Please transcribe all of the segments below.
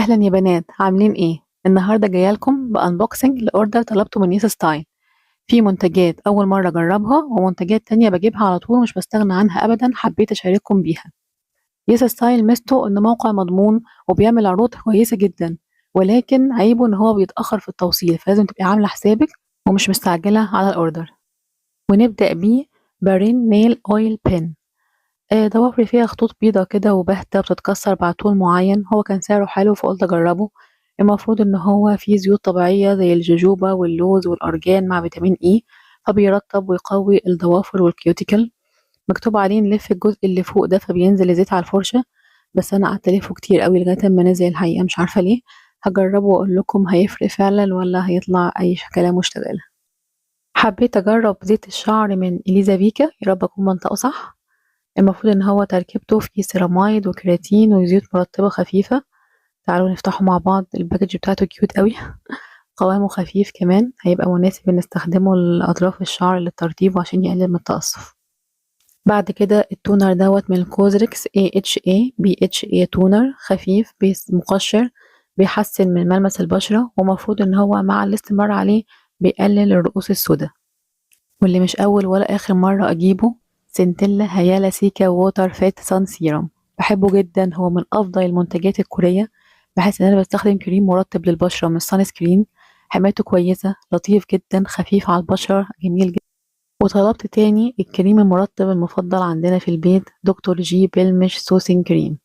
أهلا يا بنات، عاملين إيه؟ النهاردة جاية لكم بأنبوكسنج لأوردر طلبته من يس ستايل. في منتجات أول مرة أجربها ومنتجات تانية بجيبها على طول مش بستغنى عنها أبدا، حبيت أشارككم بيها. يس ستايل ميزته إنه موقع مضمون وبيعمل عروض كويسة جدا، ولكن عيبه إن هو بيتأخر في التوصيل، فلازم تبقي عاملة حسابك ومش مستعجلة على الأوردر. ونبدأ بيه بارين نيل أويل بين. ضوافري فيها خطوط بيضة كده وباهتة بتتكسر بعد طول معين، هو كان سعره حلو فقلت أجربه. المفروض إن هو فيه زيوت طبيعية زي الجوجوبا واللوز والأرجان مع فيتامين إي، فبيرطب ويقوي الضوافر والكيوتيكل. مكتوب عليه نلف الجزء اللي فوق ده فبينزل الزيت على الفرشة، بس أنا قعدت ألفه كتير قوي لغاية ما نزل الحقيقة، مش عارفة ليه. هجربه وأقول لكم هيفرق فعلا ولا هيطلع أي كلام مشتغل. حبيت أجرب زيت الشعر من إليزا فيكا، يا رب أكون منطقه صح. المفروض إن هو تركيبته فيه سيراميد وكرياتين وزيوت مرطبة خفيفة. تعالوا نفتحه مع بعض، الباكج بتاعته كيوت قوي. قوامه خفيف كمان، هيبقى مناسب إن نستخدمه لأطراف الشعر للترطيب وعشان يقلل من التقصف. بعد كده التونر دوت من كوزريكس AHA BHA تونر خفيف مقشر، بيحسن من ملمس البشرة، ومفروض إن هو مع الاستمرار عليه بيقلل الرؤوس السوداء. واللي مش أول ولا آخر مرة أجيبه، سنتيلا هيالا سيكا ووتر فيت سان سيرم. بحبه جدا، هو من أفضل المنتجات الكورية، بحيث إن أنا بستخدم كريم مرطب للبشرة مش سان سكرين. حمايته كويسة، لطيف جدا، خفيف على البشرة، جميل جدا. وطلبت تاني الكريم المرطب المفضل عندنا في البيت، دكتور جي بيلمش سوسين كريم.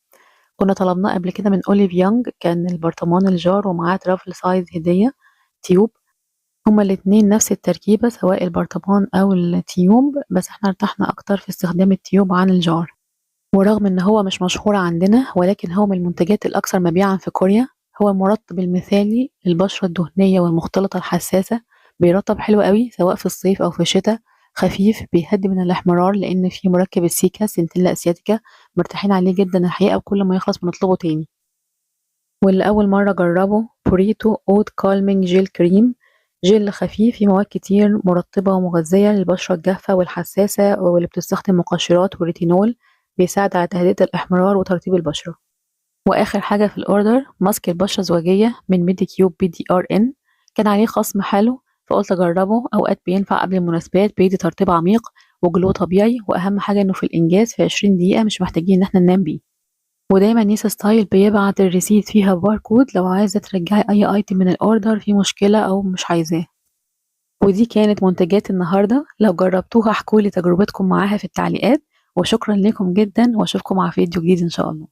كنا طلبناه قبل كده من أوليف يونج، كان البرطمان الجار ومعاه ترافل سايز هدية تيوب. هما الاتنين نفس التركيبة سواء البرطمان أو التيوب، بس احنا ارتحنا أكتر في استخدام التيوب عن الجار. ورغم إن هو مش مشهور عندنا، ولكن هو من المنتجات الأكثر مبيعا في كوريا. هو المرطب المثالي للبشرة الدهنية والمختلطة الحساسة، بيرطب حلو قوي سواء في الصيف أو في الشتاء. خفيف، بيهدي من الاحمرار لأن فيه مركب السيكا سنتيلا أسياتيكا. مرتاحين عليه جدا الحقيقة، وكل ما يخلص بنطلبه تاني. واللي أول مرة أجربه بوريتو أوت كالمينج جيل كريم. جل خفيف فيه مواد كتير مرطبة ومغذية للبشرة الجافة والحساسة واللي بتستخدم مقشرات وريتينول، بيساعد على تهدئة الإحمرار وترطيب البشرة. وآخر حاجة في الأوردر ماسك البشرة الزواجية من ميدي كيوب BDRN، كان عليه خصم حلو فقلت أجربه، أوقات بينفع قبل المناسبات، بيدي ترطيب عميق وجلو طبيعي، وأهم حاجة إنه في الإنجاز في 20 دقيقة، مش محتاجين إن احنا ننام بيه. ودايما يسا ستايل بيبعت الريسيت فيها باركود لو عايزة ترجعي أي أيتم من الأوردر فيه مشكلة أو مش عايزاه. ودي كانت منتجات النهاردة، لو جربتوها احكولي تجربتكم معاها في التعليقات. وشكرا لكم جدا، واشوفكم على فيديو جديد إن شاء الله.